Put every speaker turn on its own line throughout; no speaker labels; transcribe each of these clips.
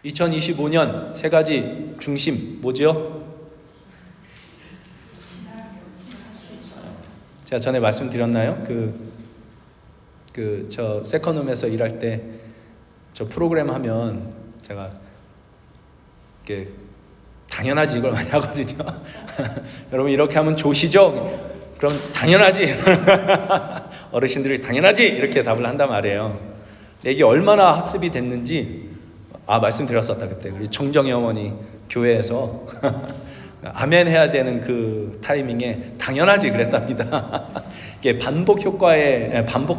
2025년 세 가지 중심 뭐죠? 제가 전에 말씀드렸나요? 저 세컨홈에서 일할 때 저 프로그램 하면 제가 이렇게 당연하지 이걸 많이 하거든요. 여러분 이렇게 하면 좋으시죠? 그럼 당연하지. 어르신들이 당연하지 이렇게 답을 한단 말이에요. 이게 얼마나 학습이 됐는지 말씀드렸었다 그때 우리 정정희 어머니 교회에서 아멘 해야 되는 그 타이밍에 당연하지 그랬답니다. 이게 반복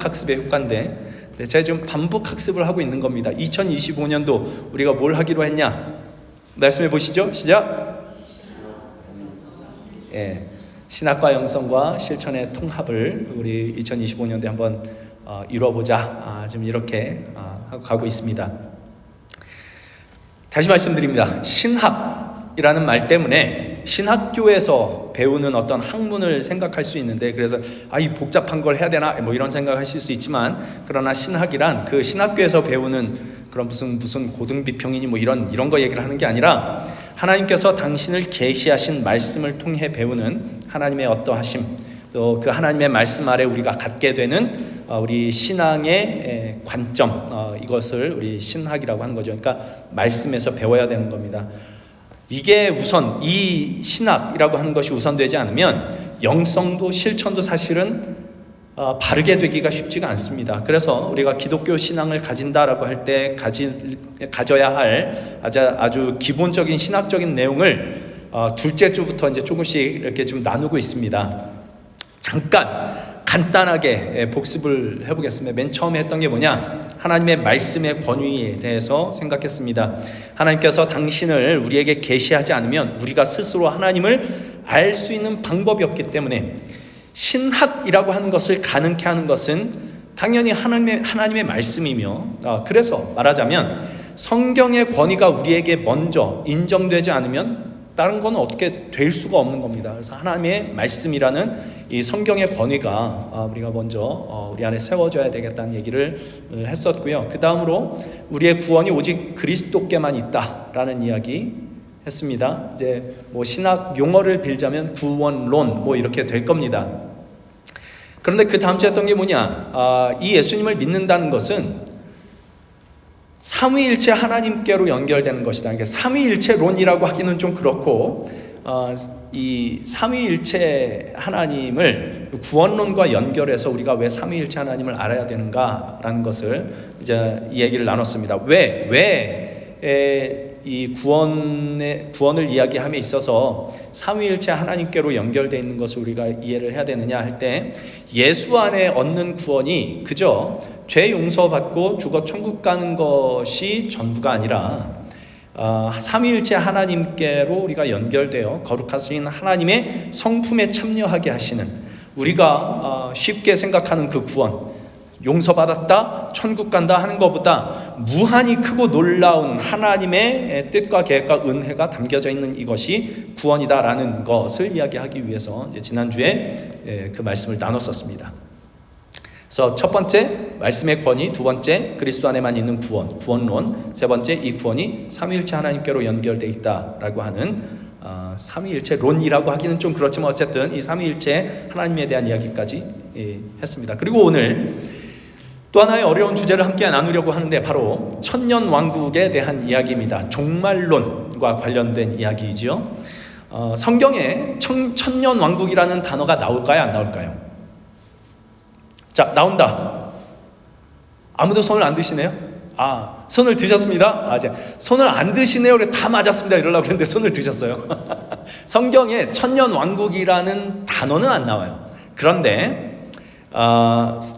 학습의 효과인데 제가 지금 반복 학습을 하고 있는 겁니다. 2025년도 우리가 뭘 하기로 했냐? 말씀해 보시죠. 시작. 신학과 영성과 실천의 통합을 우리 2025년도에 한번 이뤄보자. 지금 이렇게 하고 가고 있습니다. 다시 말씀드립니다. 신학이라는 말 때문에 신학교에서 배우는 어떤 학문을 생각할 수 있는데 그래서 이 복잡한 걸 해야 되나 뭐 이런 생각하실 수 있지만 그러나 신학이란 그 신학교에서 배우는 그런 무슨 고등비평이니 뭐 이런 거 얘기를 하는 게 아니라 하나님께서 당신을 계시하신 말씀을 통해 배우는 하나님의 어떠하심 또 그 하나님의 말씀 아래 우리가 갖게 되는 우리 신앙의 관점 이것을 우리 신학이라고 하는 거죠. 그러니까 말씀에서 배워야 되는 겁니다. 이게 우선 이 신학이라고 하는 것이 우선되지 않으면 영성도 실천도 사실은 바르게 되기가 쉽지가 않습니다. 그래서 우리가 기독교 신앙을 가진다라고 할 때 가져야 할 아주 기본적인 신학적인 내용을 둘째 주부터 이제 조금씩 이렇게 좀 나누고 있습니다. 잠깐 간단하게 복습을 해보겠습니다. 맨 처음에 했던 게 뭐냐? 하나님의 말씀의 권위에 대해서 생각했습니다. 하나님께서 당신을 우리에게 계시하지 않으면 우리가 스스로 하나님을 알 수 있는 방법이 없기 때문에 신학이라고 하는 것을 가능케 하는 것은 당연히 하나님의 말씀이며 그래서 말하자면 성경의 권위가 우리에게 먼저 인정되지 않으면 다른 건 어떻게 될 수가 없는 겁니다. 그래서 하나님의 말씀이라는 이 성경의 권위가 우리가 먼저 우리 안에 세워져야 되겠다는 얘기를 했었고요. 그 다음으로 우리의 구원이 오직 그리스도께만 있다라는 이야기 했습니다. 이제 뭐 신학 용어를 빌자면 구원론 뭐 이렇게 될 겁니다. 그런데 그 다음 주에 했던 게 뭐냐? 이 예수님을 믿는다는 것은 삼위일체 하나님께로 연결되는 것이다. 그러니까 삼위일체론이라고 하기는 좀 그렇고 이 삼위일체 하나님을 구원론과 연결해서 우리가 왜 삼위일체 하나님을 알아야 되는가라는 것을 이제 이 얘기를 나눴습니다. 왜 이 구원을 이야기함에 있어서 삼위일체 하나님께로 연결되어 있는 것을 우리가 이해를 해야 되느냐 할 때 예수 안에 얻는 구원이 그저 죄 용서받고 죽어 천국 가는 것이 전부가 아니라 삼위일체 하나님께로 우리가 연결되어 거룩하신 하나님의 성품에 참여하게 하시는 우리가 쉽게 생각하는 그 구원 용서받았다 천국 간다 하는 것보다 무한히 크고 놀라운 하나님의 뜻과 계획과 은혜가 담겨져 있는 이것이 구원이다라는 것을 이야기하기 위해서 이제 지난주에 그 말씀을 나눴었습니다. 그래서 첫 번째 말씀의 권위, 두 번째 그리스도 안에만 있는 구원론, 세 번째 이 구원이 삼위일체 하나님께로 연결되어 있다라고 하는 삼위일체론이라고 하기는 좀 그렇지만 어쨌든 이 삼위일체 하나님에 대한 이야기까지 했습니다. 그리고 오늘 또 하나의 어려운 주제를 함께 나누려고 하는데 바로 천년왕국에 대한 이야기입니다. 종말론과 관련된 이야기이죠. 성경에 천년왕국이라는 단어가 나올까요? 안 나올까요? 자, 나온다. 아무도 손을 안 드시네요? 손을 드셨습니다. 손을 안 드시네요. 다 맞았습니다. 이러려고 했는데 손을 드셨어요. 성경에 천년왕국이라는 단어는 안 나와요. 그런데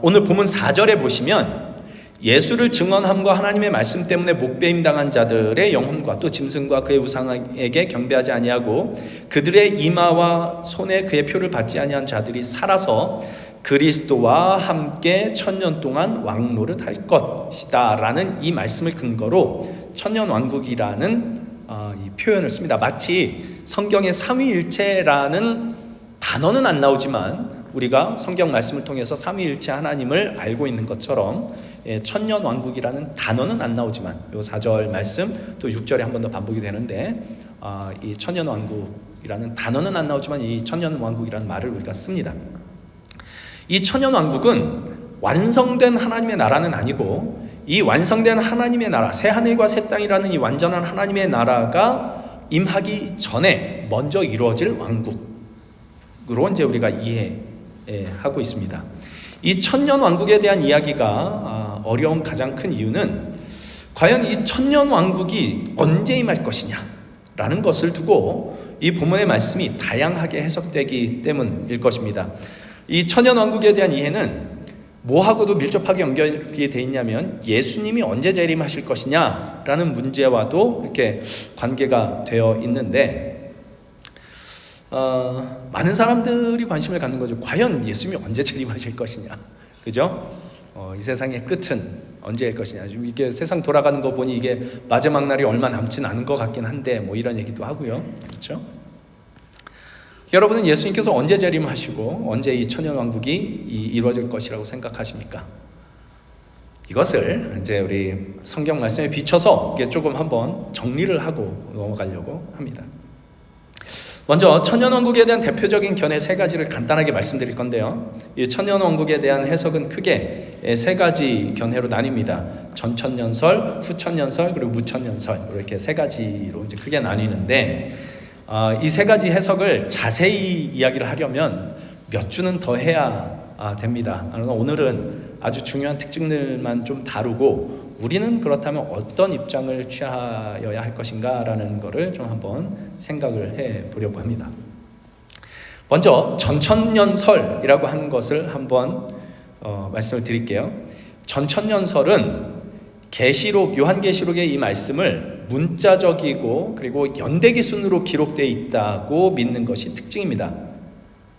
오늘 본문 4절에 보시면 예수를 증언함과 하나님의 말씀 때문에 목배임 당한 자들의 영혼과 또 짐승과 그의 우상에게 경배하지 아니하고 그들의 이마와 손에 그의 표를 받지 아니한 자들이 살아서 그리스도와 함께 천년 동안 왕노릇 할 것이다 라는 이 말씀을 근거로 천년왕국이라는 이 표현을 씁니다. 마치 성경에 삼위일체라는 단어는 안 나오지만 우리가 성경 말씀을 통해서 삼위일체 하나님을 알고 있는 것처럼 천년왕국이라는 단어는 안 나오지만 요 4절 말씀 또 6절에 한 번 더 반복이 되는데 이 천년왕국이라는 단어는 안 나오지만 이 천년왕국이라는 말을 우리가 씁니다. 이 천년왕국은 완성된 하나님의 나라는 아니고 이 완성된 하나님의 나라, 새 하늘과 새 땅이라는 이 완전한 하나님의 나라가 임하기 전에 먼저 이루어질 왕국으로 이제 우리가 이해하고 있습니다. 이 천년 왕국에 대한 이야기가 어려운 가장 큰 이유는 과연 이 천년 왕국이 언제 임할 것이냐라는 것을 두고 이 본문의 말씀이 다양하게 해석되기 때문일 것입니다. 이 천년 왕국에 대한 이해는 뭐하고도 밀접하게 연결이 되어 있냐면 예수님이 언제 재림하실 것이냐라는 문제와도 이렇게 관계가 되어 있는데 많은 사람들이 관심을 갖는 거죠. 과연 예수님이 언제 재림하실 것이냐, 그죠? 이 세상의 끝은 언제일 것이냐. 지금 이게 세상 돌아가는 거 보니 이게 마지막 날이 얼마 남진 않은 것 같긴 한데 뭐 이런 얘기도 하고요, 그렇죠? 여러분은 예수님께서 언제 재림하시고 언제 이 천년왕국이 이루어질 것이라고 생각하십니까? 이것을 이제 우리 성경 말씀에 비춰서 조금 한번 정리를 하고 넘어가려고 합니다. 먼저 천년왕국에 대한 대표적인 견해 세 가지를 간단하게 말씀드릴 건데요. 이 천년왕국에 대한 해석은 크게 세 가지 견해로 나뉩니다. 전천년설, 후천년설, 그리고 무천년설, 이렇게 세 가지로 이제 크게 나뉘는데 이 세 가지 해석을 자세히 이야기를 하려면 몇 주는 더 해야 됩니다. 오늘은 아주 중요한 특징들만 좀 다루고 우리는 그렇다면 어떤 입장을 취하여야 할 것인가라는 것을 좀 한번 생각을 해보려고 합니다. 먼저 전천년설이라고 하는 것을 한번 말씀을 드릴게요. 전천년설은 계시록, 요한계시록의 이 말씀을 문자적이고 그리고 연대기 순으로 기록되어 있다고 믿는 것이 특징입니다.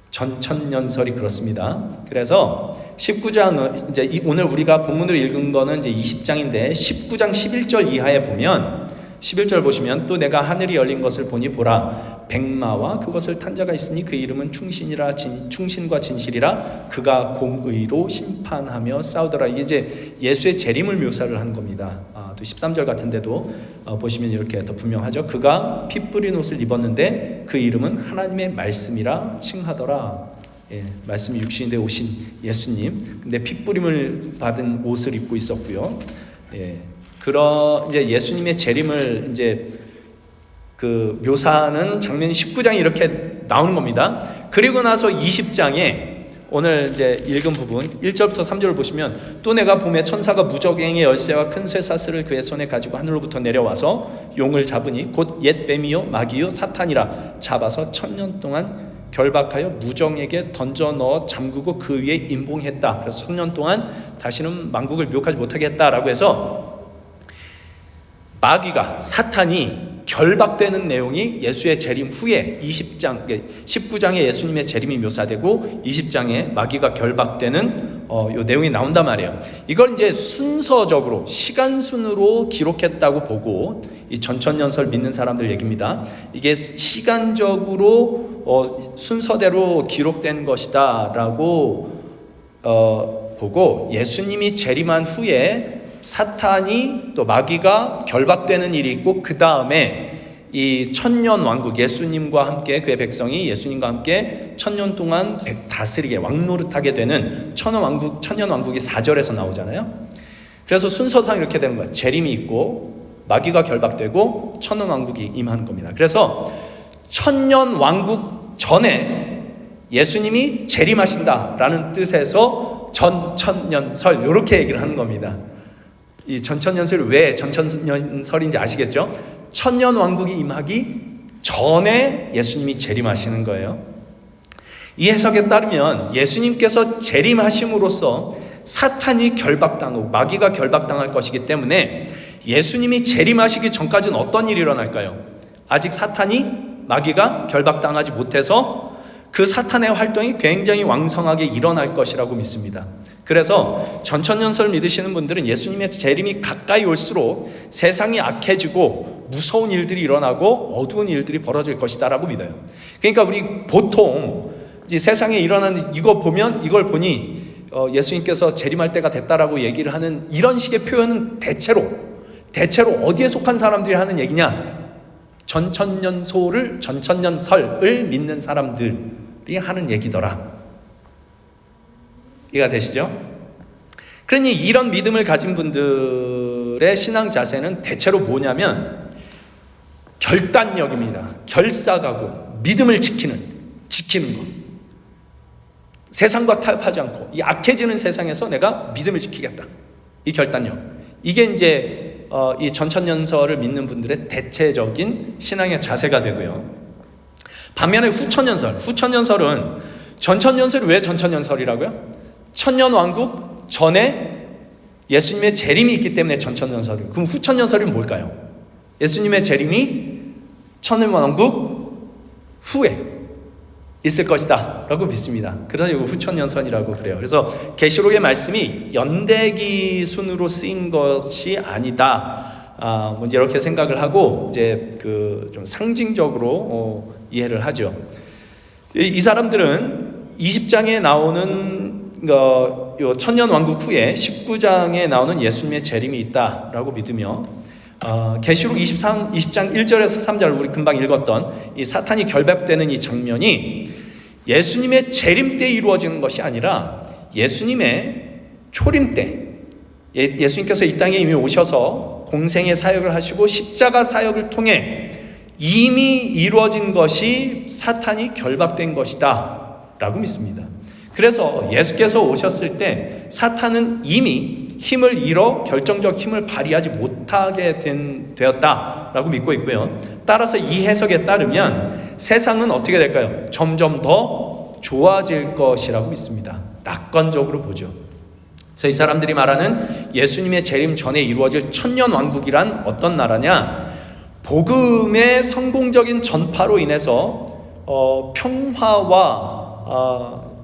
전천년설이 그렇습니다. 그래서 19장은 이제 오늘 우리가 본문으로 읽은 거는 이제 20장인데 19장 11절 이하에 보면 11절 보시면 또 내가 하늘이 열린 것을 보니 보라 백마와 그것을 탄 자가 있으니 그 이름은 충신과 진실이라 그가 공의로 심판하며 싸우더라. 이게 이제 예수의 재림을 묘사를 하는 겁니다. 또 13절 같은 데도 보시면 이렇게 더 분명하죠. 그가 피 뿌린 옷을 입었는데 그 이름은 하나님의 말씀이라 칭하더라. 말씀이 육신인데 오신 예수님. 근데 피 뿌림을 받은 옷을 입고 있었고요. 그런 이제 예수님의 재림을 이제 그 묘사하는 장면이 19장이 이렇게 나오는 겁니다. 그리고 나서 20장에 오늘 이제 읽은 부분 1절부터 3절을 보시면 또 내가 봄에 천사가 무적행의 열쇠와 큰 쇠사슬을 그의 손에 가지고 하늘로부터 내려와서 용을 잡으니 곧 옛 뱀이요 마귀요 사탄이라 잡아서 1000년 동안 결박하여 무정에게 던져 넣어 잠그고 그 위에 임봉했다. 그래서 1000년 동안 다시는 만국을 미혹하지 못하게 했다라고 해서 마귀가 사탄이 결박되는 내용이 예수의 재림 후에 19장에 예수님의 재림이 묘사되고 20장에 마귀가 결박되는 요 내용이 나온단 말이에요. 이걸 이제 순서적으로 시간순으로 기록했다고 보고 이 전천년설 믿는 사람들 얘기입니다. 이게 시간적으로 순서대로 기록된 것이다라고 보고 예수님이 재림한 후에 사탄이 또 마귀가 결박되는 일이 있고 그 다음에 이 천년 왕국 예수님과 함께 그의 백성이 예수님과 함께 1000년 동안 다스리게 왕노릇하게 되는 천년 왕국이 4절에서 나오잖아요. 그래서 순서상 이렇게 되는 거예요. 재림이 있고 마귀가 결박되고 천년 왕국이 임하는 겁니다. 그래서 천년 왕국 전에 예수님이 재림하신다라는 뜻에서 전천년설 이렇게 얘기를 하는 겁니다. 이 전천년설이 왜 전천년설인지 아시겠죠? 천년 왕국이 임하기 전에 예수님이 재림하시는 거예요. 이 해석에 따르면 예수님께서 재림하심으로써 사탄이 결박당하고 마귀가 결박당할 것이기 때문에 예수님이 재림하시기 전까지는 어떤 일이 일어날까요? 아직 사탄이 마귀가 결박당하지 못해서 그 사탄의 활동이 굉장히 왕성하게 일어날 것이라고 믿습니다. 그래서 전천년설 믿으시는 분들은 예수님의 재림이 가까이 올수록 세상이 악해지고 무서운 일들이 일어나고 어두운 일들이 벌어질 것이다 라고 믿어요. 그러니까 우리 보통 이제 세상에 일어나는 이걸 보니 예수님께서 재림할 때가 됐다라고 얘기를 하는 이런 식의 표현은 대체로 어디에 속한 사람들이 하는 얘기냐? 전천년설을 믿는 사람들이 하는 얘기더라. 이해가 되시죠? 그러니 이런 믿음을 가진 분들의 신앙 자세는 대체로 뭐냐면 결단력입니다. 결사가고 믿음을 지키는 것. 세상과 타협하지 않고 이 악해지는 세상에서 내가 믿음을 지키겠다. 이 결단력. 이게 이제 이 전천년설을 믿는 분들의 대체적인 신앙의 자세가 되고요. 반면에 후천년설은 전천년설이 왜 전천년설이라고요? 천년왕국 전에 예수님의 재림이 있기 때문에 전천년설이에요. 그럼 후천년설이 뭘까요? 예수님의 재림이 천년왕국 후에 있을 것이다 라고 믿습니다. 그래서 이거 후천년설이라고 그래요. 그래서 계시록의 말씀이 연대기 순으로 쓰인 것이 아니다. 뭐 이렇게 생각을 하고 이제 좀 상징적으로 이해를 하죠. 이 사람들은 20장에 나오는 요 천년왕국 후에 19장에 나오는 예수님의 재림이 있다라고 믿으며 계시록 20장 1절에서 3절 우리 금방 읽었던 이 사탄이 결박되는 이 장면이 예수님의 재림 때 이루어지는 것이 아니라 예수님의 초림 때 예수님께서 이 땅에 이미 오셔서 공생의 사역을 하시고 십자가 사역을 통해 이미 이루어진 것이 사탄이 결박된 것이다 라고 믿습니다. 그래서 예수께서 오셨을 때 사탄은 이미 힘을 잃어 결정적 힘을 발휘하지 못하게 되었다라고 믿고 있고요. 따라서 이 해석에 따르면 세상은 어떻게 될까요? 점점 더 좋아질 것이라고 믿습니다. 낙관적으로 보죠. 그래서 이 사람들이 말하는 예수님의 재림 전에 이루어질 천년왕국이란 어떤 나라냐? 복음의 성공적인 전파로 인해서 평화와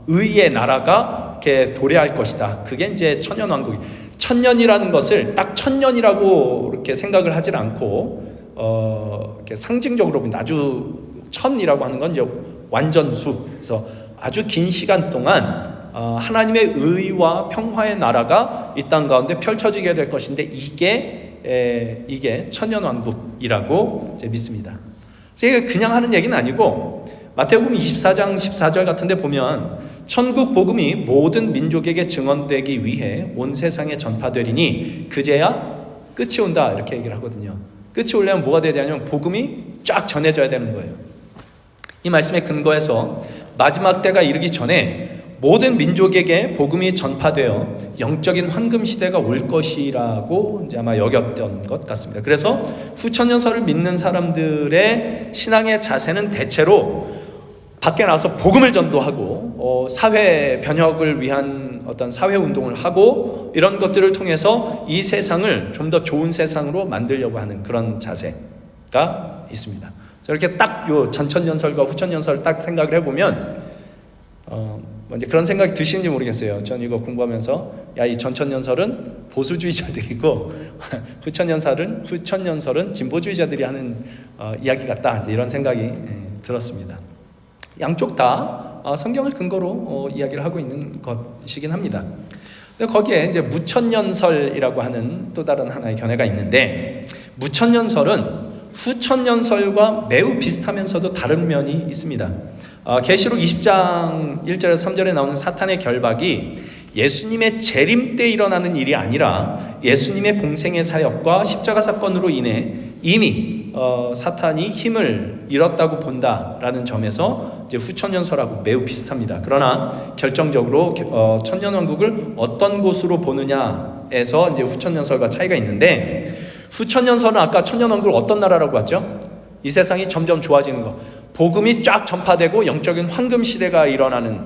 의의 나라가 이렇게 도래할 것이다. 그게 이제 천년왕국이. 천년이라는 것을 딱 천년이라고 이렇게 생각을 하질 않고 이렇게 상징적으로 아주 천이라고 하는 건 이제 완전수. 그래서 아주 긴 시간 동안 하나님의 의와 평화의 나라가 이 땅 가운데 펼쳐지게 될 것인데 이게 천년왕국이라고 이제 믿습니다. 제가 그냥 하는 얘기는 아니고 마태복음 24장 14절 같은 데 보면 천국 복음이 모든 민족에게 증언되기 위해 온 세상에 전파되리니 그제야 끝이 온다 이렇게 얘기를 하거든요. 끝이 오려면 뭐가 돼야 되냐면 복음이 쫙 전해져야 되는 거예요. 이 말씀에 근거해서 마지막 때가 이르기 전에 모든 민족에게 복음이 전파되어 영적인 황금 시대가 올 것이라고 이제 아마 여겼던 것 같습니다. 그래서 후천년설을 믿는 사람들의 신앙의 자세는 대체로 밖에 나가서 복음을 전도하고 사회 변혁을 위한 어떤 사회 운동을 하고 이런 것들을 통해서 이 세상을 좀 더 좋은 세상으로 만들려고 하는 그런 자세가 있습니다. 이렇게 딱 요 전천년설과 후천년설을 딱 생각을 해보면 이제 그런 생각이 드시는지 모르겠어요. 전 이거 공부하면서 이 전천년설은 보수주의자들이고 후천년설은 진보주의자들이 하는 이야기 같다. 이런 생각이 들었습니다. 양쪽 다 성경을 근거로 이야기를 하고 있는 것이긴 합니다. 근데 거기에 이제 무천년설이라고 하는 또 다른 하나의 견해가 있는데 무천년설은 후천년설과 매우 비슷하면서도 다른 면이 있습니다. 계시록 20장 1절에서 3절에 나오는 사탄의 결박이 예수님의 재림 때 일어나는 일이 아니라 예수님의 공생의 사역과 십자가 사건으로 인해 이미 사탄이 힘을 잃었다고 본다라는 점에서 이제 후천년설하고 매우 비슷합니다. 그러나 결정적으로 천년왕국을 어떤 곳으로 보느냐에서 이제 후천년설과 차이가 있는데 후천년설은 아까 천년왕국을 어떤 나라라고 봤죠? 이 세상이 점점 좋아지는 것, 복음이 쫙 전파되고 영적인 황금 시대가 일어나는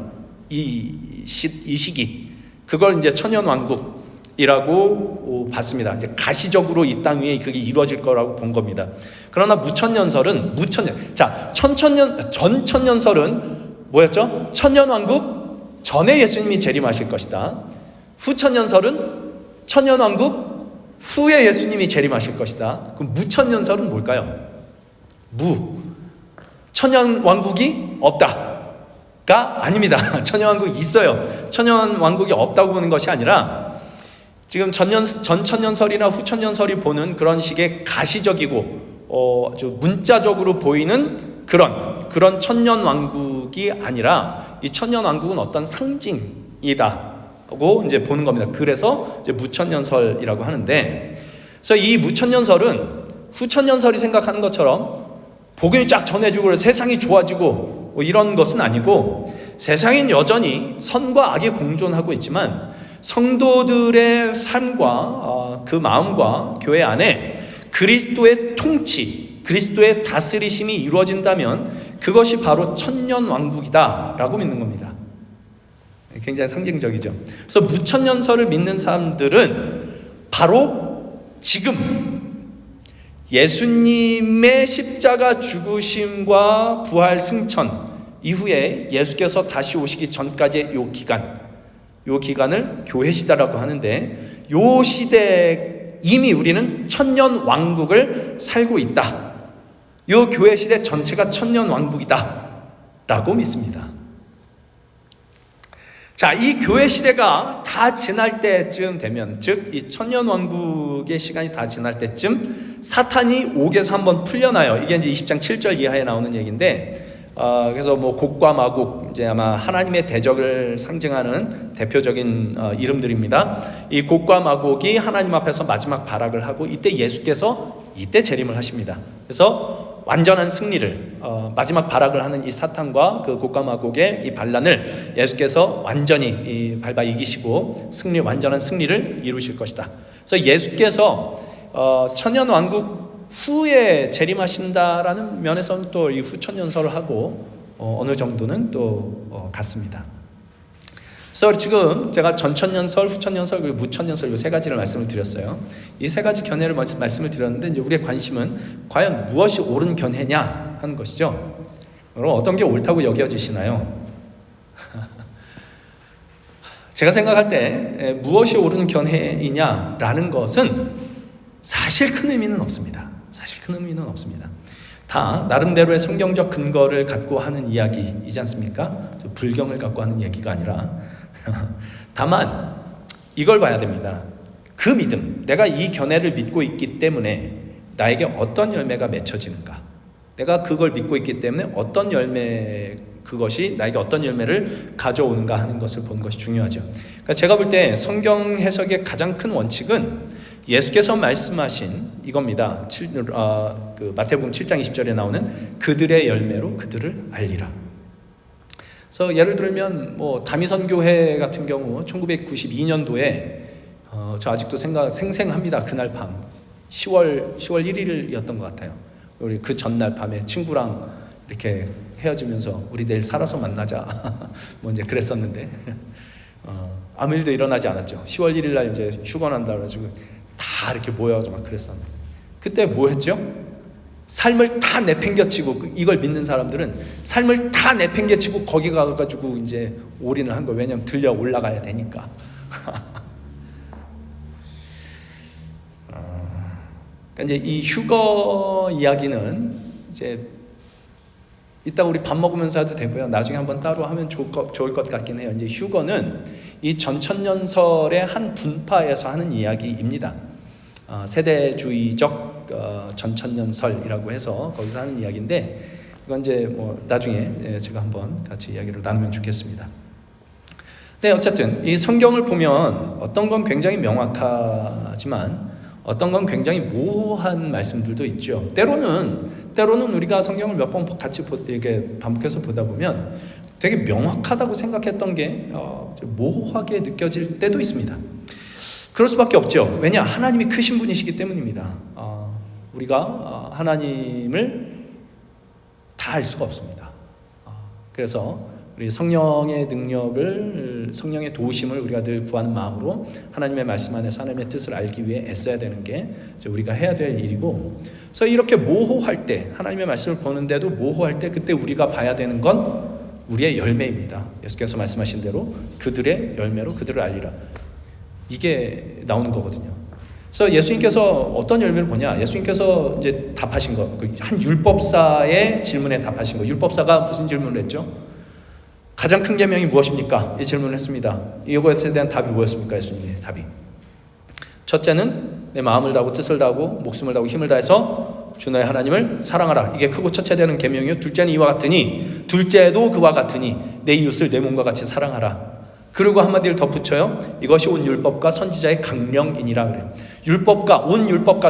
이 시기, 그걸 이제 천년왕국이라고 봤습니다. 이제 가시적으로 이 땅 위에 그게 이루어질 거라고 본 겁니다. 그러나 무천년설은 전천년설은 뭐였죠? 천년왕국 전에 예수님이 재림하실 것이다. 후천년설은 천년왕국 후에 예수님이 재림하실 것이다. 그럼 무천년설은 뭘까요? 천년왕국이 없다. 아닙니다. 천년왕국이 있어요. 천년왕국이 없다고 보는 것이 아니라 지금 전천년설이나 후천년설이 보는 그런 식의 가시적이고 아주 문자적으로 보이는 그런 천년왕국이 아니라 이 천년왕국은 어떤 상징이라고 이제 보는 겁니다. 그래서 이제 무천년설이라고 하는데, 그래서 이 무천년설은 후천년설이 생각하는 것처럼 복음이 쫙 전해지고 세상이 좋아지고 이런 것은 아니고, 세상엔 여전히 선과 악이 공존하고 있지만 성도들의 삶과 그 마음과 교회 안에 그리스도의 통치, 그리스도의 다스리심이 이루어진다면 그것이 바로 천년왕국이다라고 믿는 겁니다. 굉장히 상징적이죠. 그래서 무천년설을 믿는 사람들은 바로 지금 예수님의 십자가 죽으심과 부활 승천 이후에 예수께서 다시 오시기 전까지의 요 기간을 교회 시대라고 하는데, 요 시대에 이미 우리는 천년 왕국을 살고 있다. 요 교회 시대 전체가 천년 왕국이다 라고 믿습니다. 자, 이 교회 시대가 다 지날 때쯤 되면, 즉 이 천년 왕국의 시간이 다 지날 때쯤 사탄이 옥에서 한번 풀려나요. 이게 이제 20장 7절 이하에 나오는 얘기인데, 그래서 뭐 곡과 마곡, 이제 아마 하나님의 대적을 상징하는 대표적인 이름들입니다. 이 곡과 마곡이 하나님 앞에서 마지막 발악을 하고, 이때 예수께서 재림을 하십니다. 그래서 완전한 승리를, 마지막 발악을 하는 이 사탄과 그 곡과 마곡의 이 반란을 예수께서 완전히 밟아 이기시고 완전한 승리를 이루실 것이다. 그래서 예수께서 천년 왕국 후에 재림하신다라는 면에서는 또 이 후천년설을 하고 어느 정도는 또 같습니다. 그래서 지금 제가 전천년설, 후천년설, 그리고 무천년설 이 세 가지를 말씀을 드렸어요. 이 세 가지 견해를 말씀을 드렸는데, 이제 우리의 관심은 과연 무엇이 옳은 견해냐 하는 것이죠. 그럼 어떤 게 옳다고 여겨지시나요? 제가 생각할 때 무엇이 옳은 견해이냐라는 것은 사실 큰 의미는 없습니다. 다 나름대로의 성경적 근거를 갖고 하는 이야기이지 않습니까? 불경을 갖고 하는 얘기가 아니라 다만 이걸 봐야 됩니다. 그 믿음, 내가 이 견해를 믿고 있기 때문에 나에게 어떤 열매가 맺혀지는가, 내가 그걸 믿고 있기 때문에 어떤 열매, 그것이 나에게 어떤 열매를 가져오는가 하는 것을 보는 것이 중요하죠. 그러니까 제가 볼 때 성경 해석의 가장 큰 원칙은 예수께서 말씀하신 이겁니다. 마태복음 7장 20절에 나오는 그들의 열매로 그들을 알리라. 그래서 예를 들면 뭐 다미선교회 같은 경우 1992년도에 저 아직도 생생합니다. 그날 밤 10월 1일이었던 것 같아요. 우리 그 전날 밤에 친구랑 이렇게 헤어지면서 우리 내일 살아서 만나자 뭐 이제 그랬었는데 아무 일도 일어나지 않았죠. 10월 1일 날 이제 휴가 난다 그래가지고 다 이렇게 모여가지고 막 그랬었는데, 그때 뭐 했죠? 삶을 다 내팽겨치고, 이걸 믿는 사람들은 삶을 다 내팽겨치고 거기 가가지고 이제 올인을 한 거예요. 왜냐면 들려 올라가야 되니까. 그러니까 이제 이 휴거 이야기는 이제 이따 우리 밥 먹으면서 해도 되고요. 나중에 한번 따로 하면 좋을 것 같긴 해요. 이제 휴거는 이 전천년설의 한 분파에서 하는 이야기입니다. 세대주의적 전천년설이라고 해서 거기서 하는 이야기인데, 이건 이제 뭐 나중에 제가 한번 같이 이야기를 나누면 좋겠습니다. 네, 어쨌든 이 성경을 보면 어떤 건 굉장히 명확하지만 어떤 건 굉장히 모호한 말씀들도 있죠. 때로는 우리가 성경을 몇 번 같이 이렇게 반복해서 보다 보면 되게 명확하다고 생각했던 게 모호하게 느껴질 때도 있습니다. 그럴 수밖에 없죠. 왜냐? 하나님이 크신 분이시기 때문입니다. 우리가 하나님을 다 알 수가 없습니다. 그래서 우리 성령의 능력을, 성령의 도우심을 우리가 늘 구하는 마음으로 하나님의 말씀 안에서 하나님의 뜻을 알기 위해 애써야 되는 게 우리가 해야 될 일이고, 그래서 이렇게 모호할 때, 하나님의 말씀을 보는데도 모호할 때, 그때 우리가 봐야 되는 건 우리의 열매입니다. 예수께서 말씀하신 대로 그들의 열매로 그들을 알리라. 이게 나오는 거거든요. 그래서 예수님께서 어떤 열매를 보냐? 예수님께서 이제 답하신 거, 한 율법사의 질문에 답하신 거. 율법사가 무슨 질문을 했죠? 가장 큰 계명이 무엇입니까? 이 질문을 했습니다. 이것에 대한 답이 뭐였습니까? 예수님의 답이. 첫째는 내 마음을 다하고 뜻을 다하고 목숨을 다하고 힘을 다해서 주 너의 하나님을 사랑하라. 이게 크고 첫째 되는 계명이요. 둘째는 이와 같으니, 둘째도 그와 같으니 내 이웃을 내 몸과 같이 사랑하라. 그리고 한마디를 덧붙여요. 이것이 온 율법과 선지자의 강령이니라 그래요. 온 율법과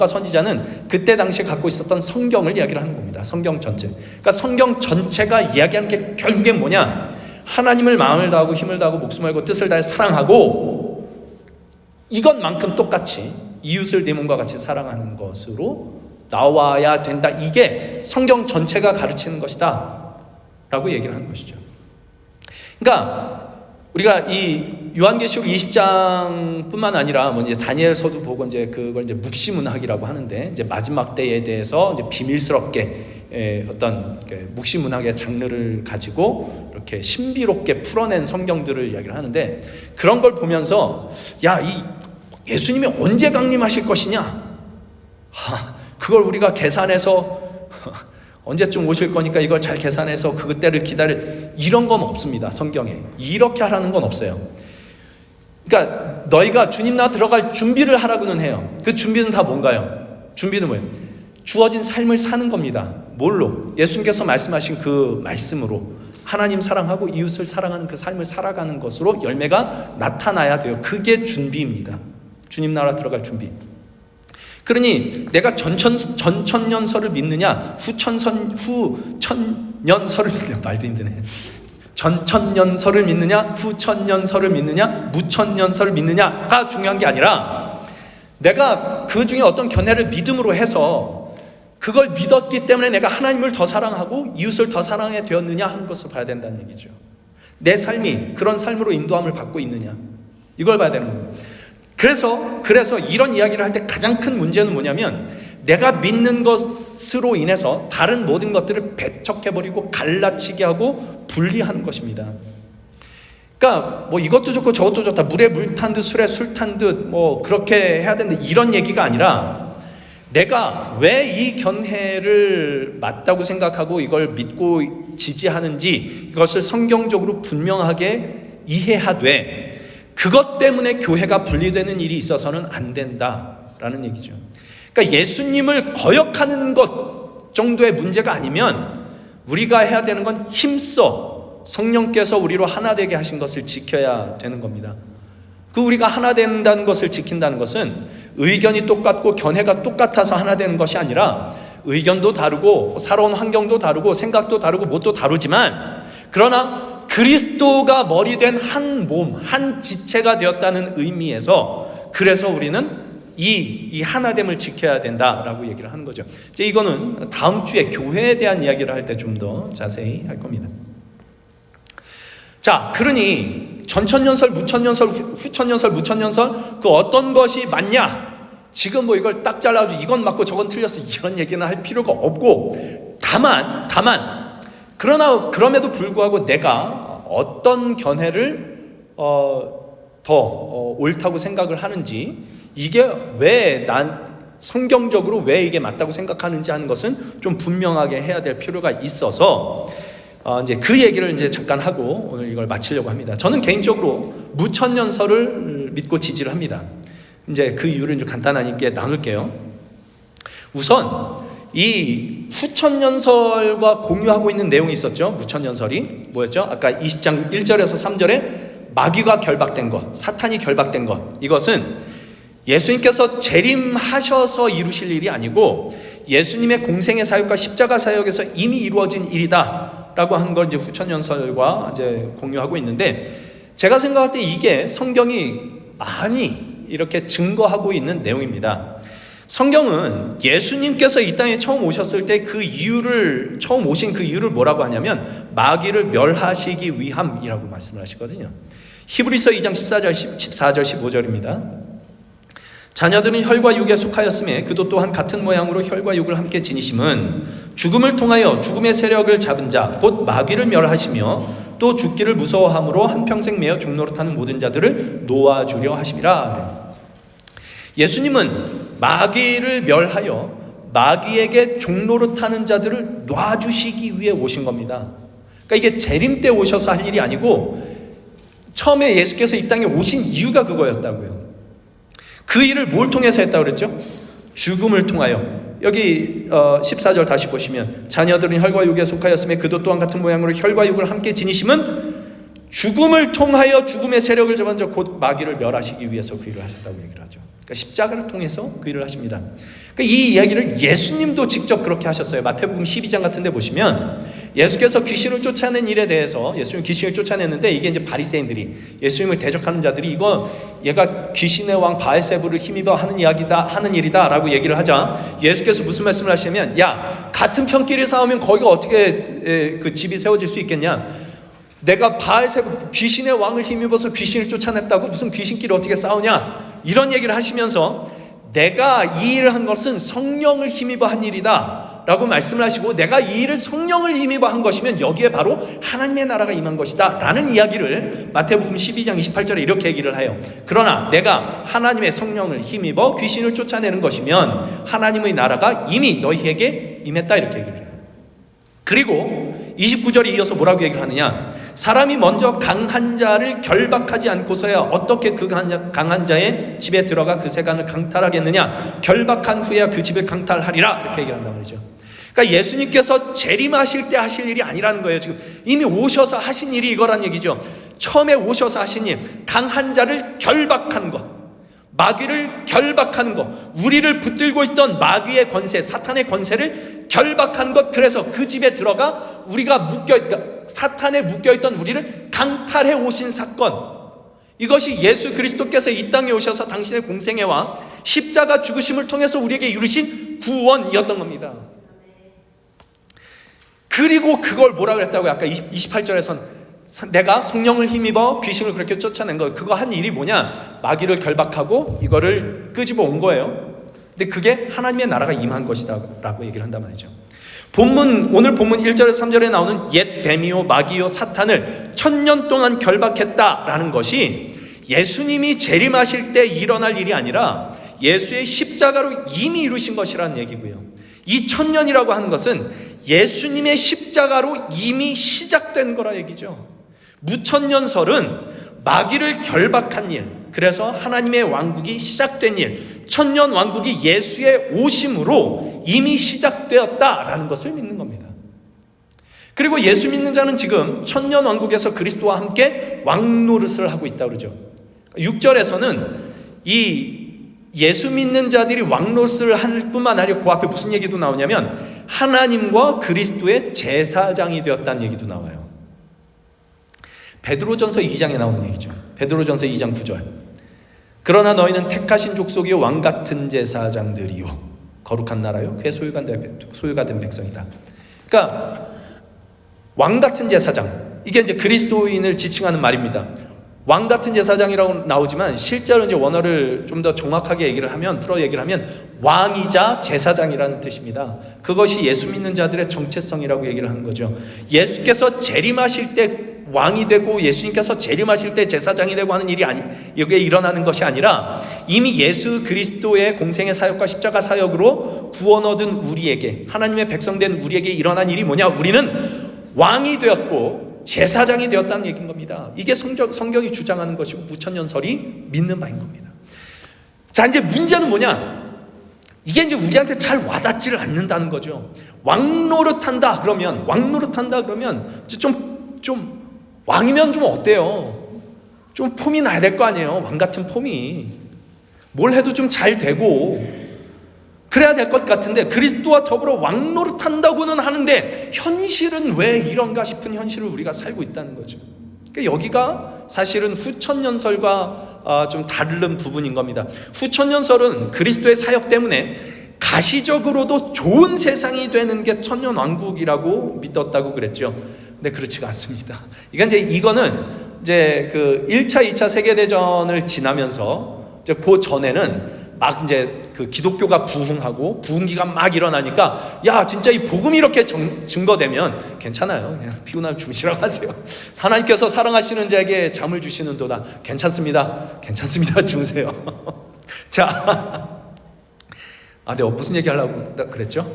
선지자는 그때 당시에 갖고 있었던 성경을 이야기를 하는 겁니다. 성경 전체. 그러니까 성경 전체가 이야기하는 게 결국에 뭐냐? 하나님을 마음을 다하고 힘을 다하고 목숨을 다하고 뜻을 다해 사랑하고, 이것만큼 똑같이 이웃을 내 몸과 같이 사랑하는 것으로 나와야 된다. 이게 성경 전체가 가르치는 것이다 라고 얘기를 하는 것이죠. 그러니까 우리가 이 요한계시록 20장뿐만 아니라 뭐 이제 다니엘서도 보고 이제 그걸 이제 묵시문학이라고 하는데, 이제 마지막 때에 대해서 이제 비밀스럽게 어떤 묵시문학의 장르를 가지고 이렇게 신비롭게 풀어낸 성경들을 이야기를 하는데, 그런 걸 보면서 이 예수님이 언제 강림하실 것이냐? 그걸 우리가 계산해서 언제쯤 오실 거니까 이걸 잘 계산해서 그때를 기다릴, 이런 건 없습니다. 성경에 이렇게 하라는 건 없어요. 그러니까 너희가 주님 나라 들어갈 준비를 하라고는 해요. 그 준비는 다 뭔가요? 준비는 뭐예요? 주어진 삶을 사는 겁니다. 뭘로? 예수님께서 말씀하신 그 말씀으로 하나님 사랑하고 이웃을 사랑하는 그 삶을 살아가는 것으로 열매가 나타나야 돼요. 그게 준비입니다. 주님 나라 들어갈 준비. 그러니 내가 전천년설을 믿느냐, 후천년설을 믿느냐, 말도 힘드네. 전천년설을 믿느냐, 후천년설을 믿느냐, 무천년설을 믿느냐가 중요한 게 아니라, 내가 그 중에 어떤 견해를 믿음으로 해서 그걸 믿었기 때문에 내가 하나님을 더 사랑하고 이웃을 더 사랑하게 되었느냐 하는 것을 봐야 된다는 얘기죠. 내 삶이 그런 삶으로 인도함을 받고 있느냐, 이걸 봐야 되는 거예요. 그래서 이런 이야기를 할 때 가장 큰 문제는 뭐냐면, 내가 믿는 것으로 인해서 다른 모든 것들을 배척해버리고 갈라치게 하고 분리하는 것입니다. 그러니까 뭐 이것도 좋고 저것도 좋다, 물에 물 탄 듯 술에 술 탄 듯 뭐 그렇게 해야 된다, 이런 얘기가 아니라, 내가 왜 이 견해를 맞다고 생각하고 이걸 믿고 지지하는지 이것을 성경적으로 분명하게 이해하되, 그것 때문에 교회가 분리되는 일이 있어서는 안 된다라는 얘기죠. 그러니까 예수님을 거역하는 것 정도의 문제가 아니면, 우리가 해야 되는 건 힘써 성령께서 우리로 하나 되게 하신 것을 지켜야 되는 겁니다. 우리가 하나 된다는 것을 지킨다는 것은 의견이 똑같고 견해가 똑같아서 하나 되는 것이 아니라, 의견도 다르고 살아온 환경도 다르고 생각도 다르고 뭣도 다르지만, 그러나 그리스도가 머리 된 한 몸, 한 지체가 되었다는 의미에서, 그래서 우리는 이 하나됨을 지켜야 된다라고 얘기를 하는 거죠. 이제 이거는 다음 주에 교회에 대한 이야기를 할 때 좀 더 자세히 할 겁니다. 자, 그러니 전천년설, 무천년설, 후천년설, 무천년설, 그 어떤 것이 맞냐? 지금 뭐 이걸 딱 잘라가지고 이건 맞고 저건 틀렸어, 이런 얘기는 할 필요가 없고, 다만 그럼에도 불구하고 내가 어떤 견해를 더 옳다고 생각을 하는지, 이게 왜 성경적으로 왜 이게 맞다고 생각하는지 하는 것은 좀 분명하게 해야 될 필요가 있어서, 이제 그 얘기를 이제 잠깐 하고 오늘 이걸 마치려고 합니다. 저는 개인적으로 무천년설을 믿고 지지를 합니다. 이제 그 이유를 좀 간단하게 나눌게요. 우선 이 후천년설과 공유하고 있는 내용이 있었죠. 무천년설이 뭐였죠? 아까 20장 1절에서 3절에 마귀가 결박된 것, 사탄이 결박된 것, 이것은 예수님께서 재림하셔서 이루실 일이 아니고 예수님의 공생의 사역과 십자가 사역에서 이미 이루어진 일이다 라고 한 걸 이제 후천년설과 이제 공유하고 있는데, 제가 생각할 때 이게 성경이 많이 이렇게 증거하고 있는 내용입니다. 성경은 예수님께서 이 땅에 처음 오셨을 때 처음 오신 그 이유를 뭐라고 하냐면, 마귀를 멸하시기 위함이라고 말씀을 하시거든요. 히브리서 2장 14절 15절입니다. 자녀들은 혈과 육에 속하였음에 그도 또한 같은 모양으로 혈과 육을 함께 지니심은 죽음을 통하여 죽음의 세력을 잡은 자 곧 마귀를 멸하시며 또 죽기를 무서워함으로 한평생 매어 종노릇하는 모든 자들을 놓아주려 하심이라. 예수님은 마귀를 멸하여 마귀에게 종노릇하는 자들을 놔주시기 위해 오신 겁니다. 그러니까 이게 재림 때 오셔서 할 일이 아니고 처음에 예수께서 이 땅에 오신 이유가 그거였다고요. 그 일을 뭘 통해서 했다고 그랬죠? 죽음을 통하여. 여기 14절 다시 보시면 자녀들은 혈과 육에 속하였으며 그도 또한 같은 모양으로 혈과 육을 함께 지니심은 죽음을 통하여 죽음의 세력을 잡아서 곧 마귀를 멸하시기 위해서 그 일을 하셨다고 얘기를 하죠. 그러니까 십자가를 통해서 그 일을 하십니다. 그러니까 이 이야기를 예수님도 직접 그렇게 하셨어요. 마태복음 12장 같은 데 보시면 예수께서 귀신을 쫓아낸 일에 대해서 예수님 귀신을 쫓아냈는데 이게 이제 바리새인들이 예수님을 대적하는 자들이 이거 얘가 귀신의 왕 바알세불을 힘입어 하는 이야기다 하는 일이다 라고 얘기를 하자 예수께서 무슨 말씀을 하시냐면 야 같은 편끼리 싸우면 거기가 어떻게 그 집이 세워질 수 있겠냐. 내가 바알세불 귀신의 왕을 힘입어서 귀신을 쫓아냈다고 무슨 귀신끼리 어떻게 싸우냐 이런 얘기를 하시면서 내가 이 일을 한 것은 성령을 힘입어 한 일이다 라고 말씀을 하시고 내가 이 일을 성령을 힘입어 한 것이면 여기에 바로 하나님의 나라가 임한 것이다 라는 이야기를 마태복음 12장 28절에 이렇게 얘기를 해요. 그러나 내가 하나님의 성령을 힘입어 귀신을 쫓아내는 것이면 하나님의 나라가 이미 너희에게 임했다 이렇게 얘기를 해요. 그리고 29절에 이어서 뭐라고 얘기를 하느냐. 사람이 먼저 강한 자를 결박하지 않고서야 어떻게 그 강한 자의 집에 들어가 그 세간을 강탈하겠느냐. 결박한 후에야 그 집을 강탈하리라 이렇게 얘기를 한단 말이죠. 그러니까 예수님께서 재림하실 때 하실 일이 아니라는 거예요. 지금 이미 오셔서 하신 일이 이거란 얘기죠. 처음에 오셔서 하신 일, 강한 자를 결박하는 것, 마귀를 결박하는 것, 우리를 붙들고 있던 마귀의 권세, 사탄의 권세를 결박한 것. 그래서 그 집에 들어가 우리가 사탄에 묶여있던 우리를 강탈해 오신 사건, 이것이 예수 그리스도께서 이 땅에 오셔서 당신의 공생애와 십자가 죽으심을 통해서 우리에게 이루신 구원이었던 겁니다. 그리고 그걸 뭐라 그랬다고요? 아까 28절에선 내가 성령을 힘입어 귀신을 그렇게 쫓아낸 거, 그거 한 일이 뭐냐? 마귀를 결박하고 이거를 끄집어 온 거예요. 근데 그게 하나님의 나라가 임한 것이다 라고 얘기를 한단 말이죠. 오늘 본문 1절에서 3절에 나오는 옛 뱀이요 마귀요 사탄을 1000년 동안 결박했다라는 것이 예수님이 재림하실 때 일어날 일이 아니라 예수의 십자가로 이미 이루신 것이라는 얘기고요. 이 1000년이라고 하는 것은 예수님의 십자가로 이미 시작된 거라 얘기죠. 무천년설은 마귀를 결박한 일, 그래서 하나님의 왕국이 시작된 일, 천년 왕국이 예수의 오심으로 이미 시작되었다라는 것을 믿는 겁니다. 그리고 예수 믿는 자는 지금 천년 왕국에서 그리스도와 함께 왕노릇을 하고 있다고 그러죠. 6절에서는 이 예수 믿는 자들이 왕노릇을 할 뿐만 아니라 그 앞에 무슨 얘기도 나오냐면 하나님과 그리스도의 제사장이 되었다는 얘기도 나와요. 베드로전서 2장에 나오는 얘기죠. 베드로전서 2장 9절. 그러나 너희는 택하신 족속이요 왕같은 제사장들이요 거룩한 나라요 그의 소유가 된 백성이다. 그러니까 왕같은 제사장, 이게 이제 그리스도인을 지칭하는 말입니다. 왕같은 제사장이라고 나오지만 실제로 이제 원어를 좀 더 정확하게 얘기를 하면, 풀어 얘기를 하면 왕이자 제사장이라는 뜻입니다. 그것이 예수 믿는 자들의 정체성이라고 얘기를 하는 거죠. 예수께서 재림하실 때 왕이 되고 예수님께서 재림하실 때 제사장이 되고 하는 일이 여기에 일어나는 것이 아니라 이미 예수 그리스도의 공생의 사역과 십자가 사역으로 구원 얻은 우리에게, 하나님의 백성된 우리에게 일어난 일이 뭐냐? 우리는 왕이 되었고 제사장이 되었다는 얘기인 겁니다. 이게 성경이 주장하는 것이고 무천년설이 믿는 바인 겁니다. 자, 이제 문제는 뭐냐? 이게 이제 우리한테 잘 와닿지를 않는다는 거죠. 왕노릇한다 그러면 좀 왕이면 좀 어때요? 좀 폼이 나야 될 거 아니에요. 왕 같은 폼이. 뭘 해도 좀 잘 되고 그래야 될 것 같은데, 그리스도와 더불어 왕노릇한다고는 하는데 현실은 왜 이런가 싶은 현실을 우리가 살고 있다는 거죠. 그러니까 여기가 사실은 후천년설과 좀 다른 부분인 겁니다. 후천년설은 그리스도의 사역 때문에 가시적으로도 좋은 세상이 되는 게 천년왕국이라고 믿었다고 그랬죠. 근데 그렇지가 않습니다. 이거는 이제 그 1차, 2차 세계대전을 지나면서 이제 그 전에는 막 이제 그 기독교가 부흥하고 부흥기가 막 일어나니까 야, 진짜 이 복음이 이렇게 증거되면 괜찮아요. 그냥 피곤하면 주무시라고 하세요. 하나님께서 사랑하시는 자에게 잠을 주시는도다. 괜찮습니다. 주무세요. 자, 내가 무슨 얘기 하려고 그랬죠?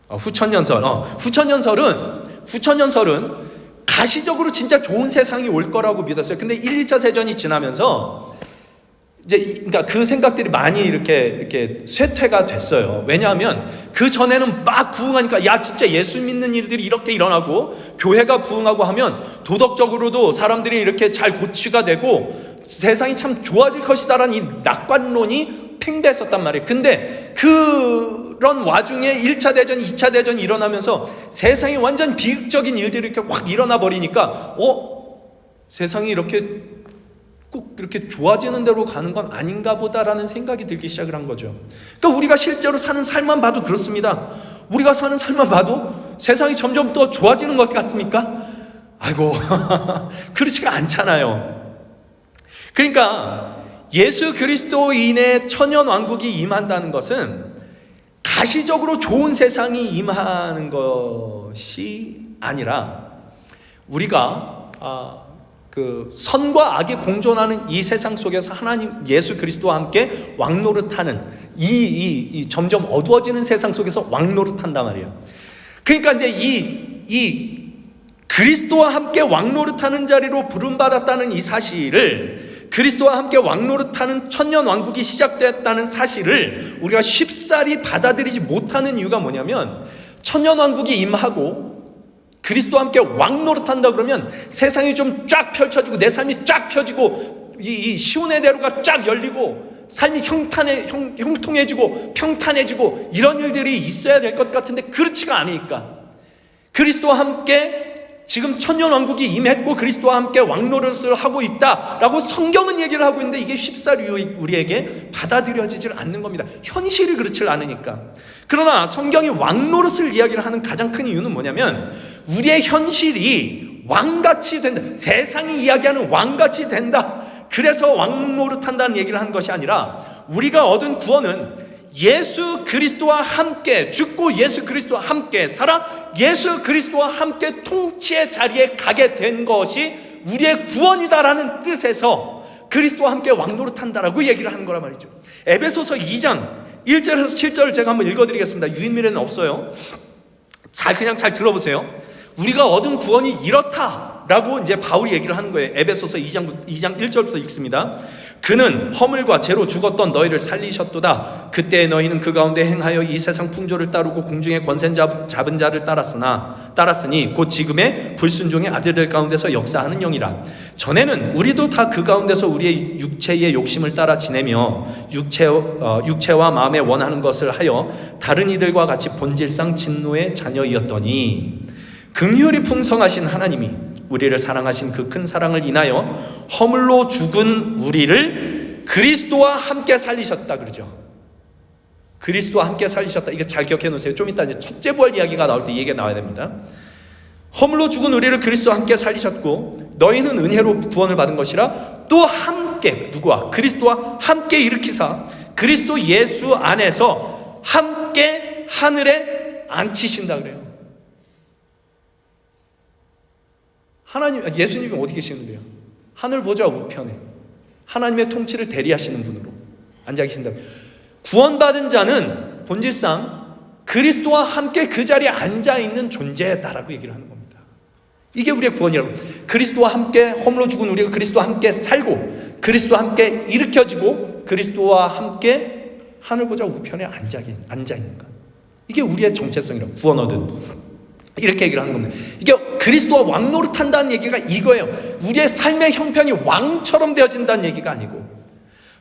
후천연설은 가시적으로 진짜 좋은 세상이 올 거라고 믿었어요. 근데 1, 2차 세전이 지나면서 그러니까 그 생각들이 많이 이렇게 쇠퇴가 됐어요. 왜냐하면 그 전에는 막 부흥하니까 야 진짜 예수 믿는 일들이 이렇게 일어나고 교회가 부흥하고 하면 도덕적으로도 사람들이 이렇게 잘 고치가 되고 세상이 참 좋아질 것이다라는 이 낙관론이 팽배했었단 말이에요. 근데 그런 와중에 1차 대전, 2차 대전이 일어나면서 세상이 완전 비극적인 일들이 이렇게 확 일어나 버리니까 세상이 이렇게 꼭 이렇게 좋아지는 대로 가는 건 아닌가 보다라는 생각이 들기 시작을 한 거죠. 그러니까 우리가 실제로 사는 삶만 봐도 그렇습니다. 우리가 사는 삶만 봐도 세상이 점점 더 좋아지는 것 같습니까? 아이고 그렇지가 않잖아요. 그러니까 예수 그리스도인의 천연왕국이 임한다는 것은 가시적으로 좋은 세상이 임하는 것이 아니라 우리가 그 선과 악이 공존하는 이 세상 속에서 하나님 예수 그리스도와 함께 왕노릇하는 이 점점 어두워지는 세상 속에서 왕노릇한단 말이에요. 그러니까 이제 이 그리스도와 함께 왕노릇하는 자리로 부름받았다는 이 사실을, 그리스도와 함께 왕노릇하는 천년 왕국이 시작됐다는 사실을 우리가 쉽사리 받아들이지 못하는 이유가 뭐냐면, 천년 왕국이 임하고 그리스도와 함께 왕노릇한다 그러면 세상이 좀 쫙 펼쳐지고 내 삶이 쫙 펴지고 이 시온의 대로가 쫙 열리고 삶이 형통해지고 평탄해지고 이런 일들이 있어야 될 것 같은데 그렇지가 않으니까, 그리스도와 함께 지금 천년왕국이 임했고 그리스도와 함께 왕노릇을 하고 있다라고 성경은 얘기를 하고 있는데 이게 쉽사리 우리에게 받아들여지질 않는 겁니다. 현실이 그렇지 않으니까. 그러나 성경이 왕노릇을 이야기를 하는 가장 큰 이유는 뭐냐면, 우리의 현실이 왕같이 된다, 세상이 이야기하는 왕같이 된다, 그래서 왕노릇한다는 얘기를 하는 것이 아니라, 우리가 얻은 구원은 예수 그리스도와 함께 죽고 예수 그리스도와 함께 살아 예수 그리스도와 함께 통치의 자리에 가게 된 것이 우리의 구원이다라는 뜻에서 그리스도와 함께 왕노릇한다라고 얘기를 하는 거란 말이죠. 에베소서 2장 1절에서 7절을 제가 한번 읽어드리겠습니다. 유인미래는 없어요. 그냥 잘 들어보세요. 우리가 얻은 구원이 이렇다라고 이제 바울이 얘기를 하는 거예요. 에베소서 2장 1절부터 읽습니다. 그는 허물과 죄로 죽었던 너희를 살리셨도다. 그때 너희는 그 가운데 행하여 이 세상 풍조를 따르고 공중의 권세 잡은 자를 따랐으니 곧 지금의 불순종의 아들들 가운데서 역사하는 영이라. 전에는 우리도 다 그 가운데서 우리의 육체의 욕심을 따라 지내며 육체와 마음에 원하는 것을 하여 다른 이들과 같이 본질상 진노의 자녀이었더니, 긍휼이 풍성하신 하나님이 우리를 사랑하신 그 큰 사랑을 인하여 허물로 죽은 우리를 그리스도와 함께 살리셨다 그러죠. 그리스도와 함께 살리셨다. 이거 잘 기억해 놓으세요. 좀 이따 이제 첫째 부활 이야기가 나올 때 이 얘기가 나와야 됩니다. 허물로 죽은 우리를 그리스도와 함께 살리셨고 너희는 은혜로 구원을 받은 것이라 또 함께, 누구와? 그리스도와 함께 일으키사 그리스도 예수 안에서 함께 하늘에 앉히신다 그래요. 예수님이 어디 계시는데요? 하늘 보좌 우편에 하나님의 통치를 대리하시는 분으로 앉아 계신다. 구원받은 자는 본질상 그리스도와 함께 그 자리에 앉아있는 존재다라고 얘기를 하는 겁니다. 이게 우리의 구원이라고. 그리스도와 함께 허물로 죽은 우리가 그리스도와 함께 살고 그리스도와 함께 일으켜지고 그리스도와 함께 하늘 보좌 우편에 앉아있는 것. 이게 우리의 정체성이라고, 구원 얻은. 이렇게 얘기를 하는 겁니다. 이게 그리스도와 왕노릇한다는 얘기가 이거예요. 우리의 삶의 형편이 왕처럼 되어진다는 얘기가 아니고.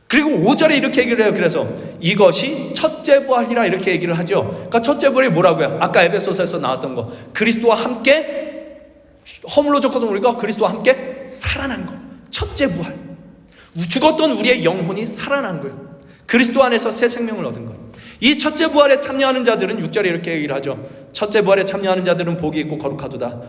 그리고 5절에 이렇게 얘기를 해요. 그래서 이것이 첫째 부활이라 이렇게 얘기를 하죠. 그러니까 첫째 부활이 뭐라고요? 아까 에베소서에서 나왔던 거, 그리스도와 함께 허물로 죽었던 우리가 그리스도와 함께 살아난 거, 첫째 부활. 죽었던 우리의 영혼이 살아난 거예요. 그리스도 안에서 새 생명을 얻은 것. 이 첫째 부활에 참여하는 자들은 6절에 이렇게 얘기를 하죠. 첫째 부활에 참여하는 자들은 복이 있고 거룩하도다.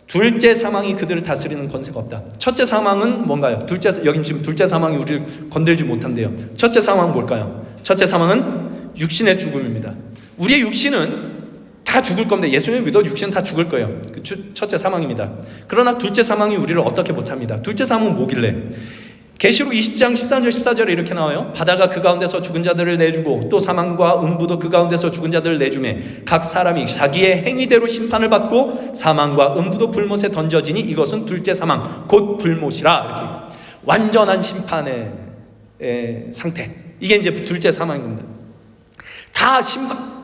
둘째 사망이 그들을 다스리는 권세가 없다. 첫째 사망은 뭔가요? 여긴 지금 둘째 사망이 우리를 건들지 못한대요. 첫째 사망은 뭘까요? 첫째 사망은 육신의 죽음입니다. 우리의 육신은 다 죽을 겁니다. 예수님을 믿어 육신은 다 죽을 거예요. 첫째 사망입니다. 그러나 둘째 사망이 우리를 어떻게 못합니다. 둘째 사망은 뭐길래? 계시록 20장 13절 14절에 이렇게 나와요. 바다가 그 가운데서 죽은 자들을 내주고 또 사망과 음부도 그 가운데서 죽은 자들을 내주매 각 사람이 자기의 행위대로 심판을 받고 사망과 음부도 불못에 던져지니 이것은 둘째 사망 곧 불못이라. 이렇게 완전한 심판의 상태, 이게 이제 둘째 사망입니다. 다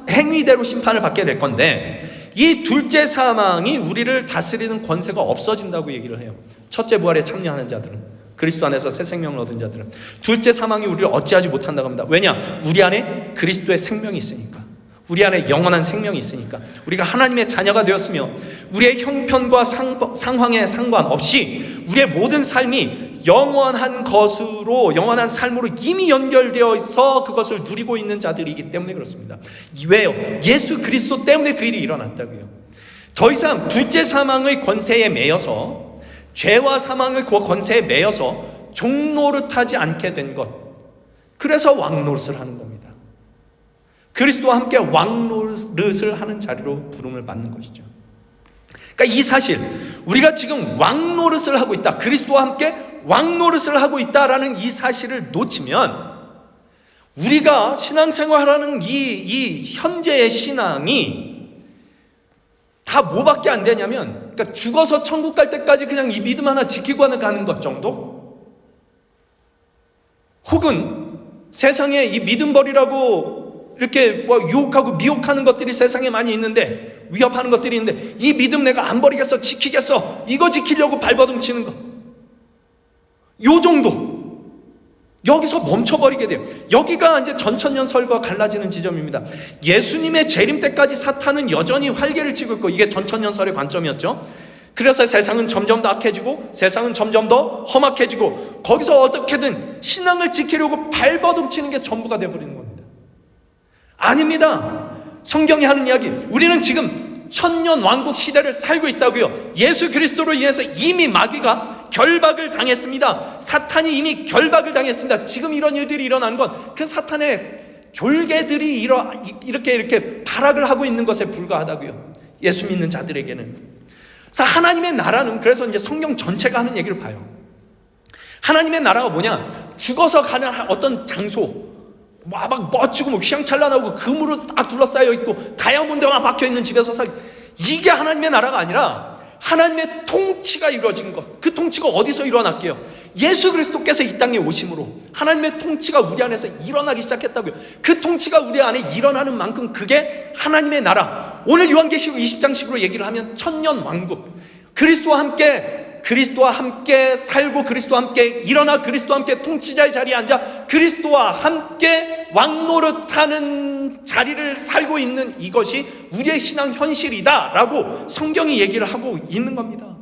행위대로 심판을 받게 될 건데, 이 둘째 사망이 우리를 다스리는 권세가 없어진다고 얘기를 해요. 첫째 부활에 참여하는 자들은, 그리스도 안에서 새 생명을 얻은 자들은 둘째 사망이 우리를 어찌하지 못한다고 합니다. 왜냐? 우리 안에 그리스도의 생명이 있으니까, 우리 안에 영원한 생명이 있으니까. 우리가 하나님의 자녀가 되었으며 우리의 형편과 상황에 상관없이 우리의 모든 삶이 영원한 것으로, 영원한 삶으로 이미 연결되어서 그것을 누리고 있는 자들이기 때문에 그렇습니다. 왜요? 예수 그리스도 때문에 그 일이 일어났다고요. 더 이상 둘째 사망의 권세에 매여서, 죄와 사망의 권세에 매여서 종노릇하지 않게 된 것, 그래서 왕노릇을 하는 겁니다. 그리스도와 함께 왕노릇을 하는 자리로 부름을 받는 것이죠. 그러니까 이 사실, 우리가 지금 왕노릇을 하고 있다, 그리스도와 함께 왕노릇을 하고 있다라는 이 사실을 놓치면 우리가 신앙생활하는 이 현재의 신앙이 다 뭐밖에 안 되냐면, 그러니까 죽어서 천국 갈 때까지 그냥 이 믿음 하나 지키고 가는 것 정도? 혹은 세상에 이 믿음 버리라고 이렇게 유혹하고 미혹하는 것들이 세상에 많이 있는데, 위협하는 것들이 있는데, 이 믿음 내가 안 버리겠어, 지키겠어, 이거 지키려고 발버둥 치는 거, 요 정도. 여기서 멈춰버리게 돼요. 여기가 이제 전천년설과 갈라지는 지점입니다. 예수님의 재림 때까지 사탄은 여전히 활개를 치고 있고, 이게 전천년설의 관점이었죠. 그래서 세상은 점점 더 악해지고 세상은 점점 더 험악해지고, 거기서 어떻게든 신앙을 지키려고 발버둥 치는 게 전부가 돼버리는 겁니다. 아닙니다. 성경이 하는 이야기, 우리는 지금 천년 왕국 시대를 살고 있다고요. 예수 그리스도로 인해서 이미 마귀가 결박을 당했습니다. 사탄이 이미 결박을 당했습니다. 지금 이런 일들이 일어나는 건 그 사탄의 졸개들이 이렇게 발악을 하고 있는 것에 불과하다고요. 예수 믿는 자들에게는. 그래서 하나님의 나라는, 그래서 이제 성경 전체가 하는 얘기를 봐요. 하나님의 나라가 뭐냐? 죽어서 가는 어떤 장소, 막 멋지고 휘황찬란하고 금으로 딱 둘러싸여 있고 다이아몬드만 박혀있는 집에서 이게 하나님의 나라가 아니라 하나님의 통치가 이루어진 것. 그 통치가 어디서 일어났게요? 예수 그리스도께서 이 땅에 오심으로 하나님의 통치가 우리 안에서 일어나기 시작했다고요. 그 통치가 우리 안에 일어나는 만큼 그게 하나님의 나라. 오늘 요한계시록 20장식으로 얘기를 하면 천년 왕국, 그리스도와 함께 살고 그리스도와 함께 일어나 그리스도와 함께 통치자의 자리에 앉아 그리스도와 함께 왕노릇하는 자리를 살고 있는, 이것이 우리의 신앙 현실이다라고 성경이 얘기를 하고 있는 겁니다.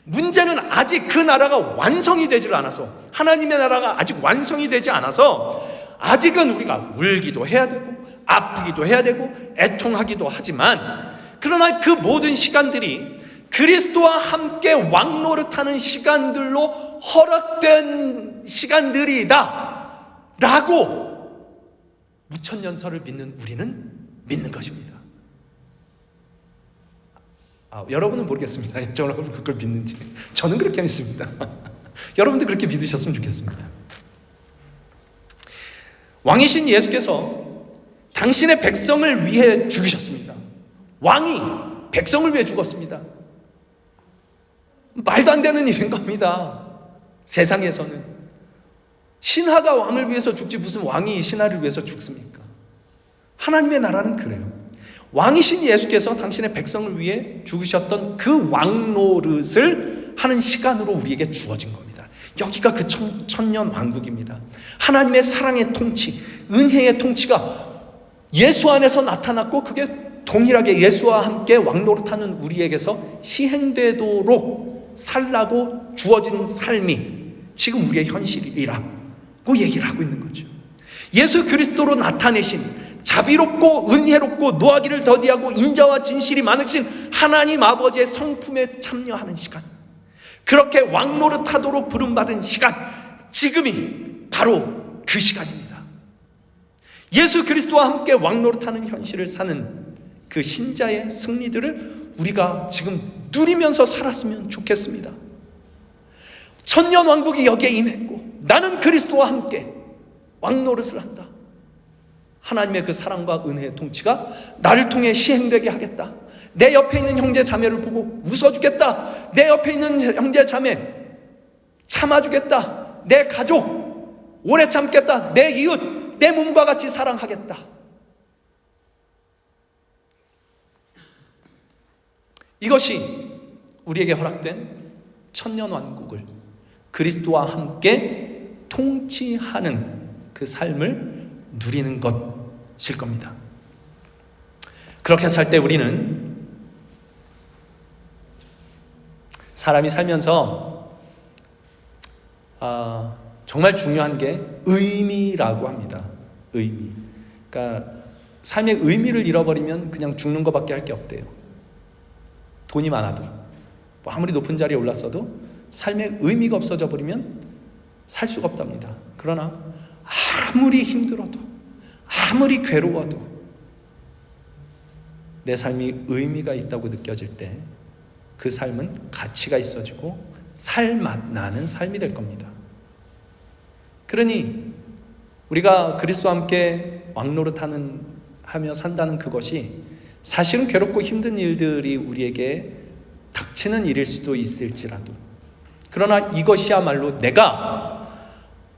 문제는 아직 그 나라가 완성이 되질 않아서, 하나님의 나라가 아직 완성이 되지 않아서 아직은 우리가 울기도 해야 되고 아프기도 해야 되고 애통하기도 하지만, 그러나 그 모든 시간들이 그리스도와 함께 왕노릇하는 시간들로 허락된 시간들이다 라고 무천년설을 믿는 우리는 믿는 것입니다. 여러분은 모르겠습니다. 여러분 그걸 믿는지. 저는 그렇게 믿습니다. 여러분도 그렇게 믿으셨으면 좋겠습니다. 왕이신 예수께서 당신의 백성을 위해 죽으셨습니다. 왕이 백성을 위해 죽었습니다. 말도 안 되는 일인 겁니다. 세상에서는 신하가 왕을 위해서 죽지 무슨 왕이 신하를 위해서 죽습니까? 하나님의 나라는 그래요. 왕이신 예수께서 당신의 백성을 위해 죽으셨던 그 왕노릇을 하는 시간으로 우리에게 주어진 겁니다. 여기가 그 천년 왕국입니다. 하나님의 사랑의 통치, 은혜의 통치가 예수 안에서 나타났고, 그게 동일하게 예수와 함께 왕노릇하는 우리에게서 시행되도록 살라고 주어진 삶이 지금 우리의 현실이라고 얘기를 하고 있는 거죠. 예수 그리스도로 나타내신 자비롭고 은혜롭고 노하기를 더디하고 인자와 진실이 많으신 하나님 아버지의 성품에 참여하는 시간, 그렇게 왕노릇하도록 부름받은 시간, 지금이 바로 그 시간입니다. 예수 그리스도와 함께 왕노릇하는 현실을 사는 그 신자의 승리들을 우리가 지금 누리면서 살았으면 좋겠습니다. 천년 왕국이 여기에 임했고 나는 그리스도와 함께 왕노릇을 한다. 하나님의 그 사랑과 은혜의 통치가 나를 통해 시행되게 하겠다. 내 옆에 있는 형제 자매를 보고 웃어주겠다. 내 옆에 있는 형제 자매 참아주겠다. 내 가족 오래 참겠다. 내 이웃 내 몸과 같이 사랑하겠다. 이것이 우리에게 허락된 천년왕국을 그리스도와 함께 통치하는 그 삶을 누리는 것일 겁니다. 그렇게 살 때 우리는 사람이 살면서 정말 중요한 게 의미라고 합니다. 의미. 그러니까 삶의 의미를 잃어버리면 그냥 죽는 것밖에 할 게 없대요. 돈이 많아도 아무리 높은 자리에 올랐어도 삶의 의미가 없어져 버리면 살 수가 없답니다. 그러나 아무리 힘들어도 아무리 괴로워도 내 삶이 의미가 있다고 느껴질 때 그 삶은 가치가 있어지고 살맛 나는 삶이 될 겁니다. 그러니 우리가 그리스도와 함께 왕노릇하며 산다는 그것이 사실은 괴롭고 힘든 일들이 우리에게 닥치는 일일 수도 있을지라도, 그러나 이것이야말로 내가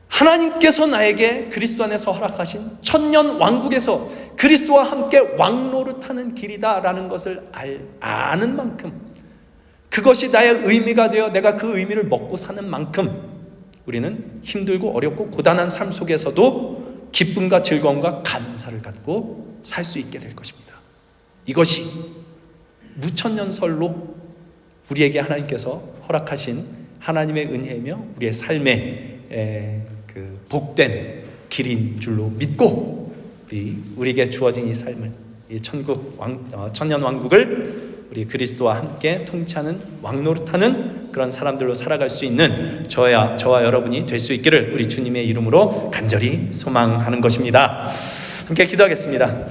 하나님께서 나에게 그리스도 안에서 허락하신 천년 왕국에서 그리스도와 함께 왕노릇하는 길이다라는 것을 아는 만큼, 그것이 나의 의미가 되어 내가 그 의미를 먹고 사는 만큼 우리는 힘들고 어렵고 고단한 삶 속에서도 기쁨과 즐거움과 감사를 갖고 살 수 있게 될 것입니다. 이것이 무천년설로 우리에게 하나님께서 허락하신 하나님의 은혜이며 우리의 삶의 그 복된 길인 줄로 믿고 우리에게 주어진 이 삶을, 이 천년 왕국을 우리 그리스도와 함께 통치하는 왕노릇하는 그런 사람들로 살아갈 수 있는 저와 여러분이 될 수 있기를 우리 주님의 이름으로 간절히 소망하는 것입니다. 함께 기도하겠습니다.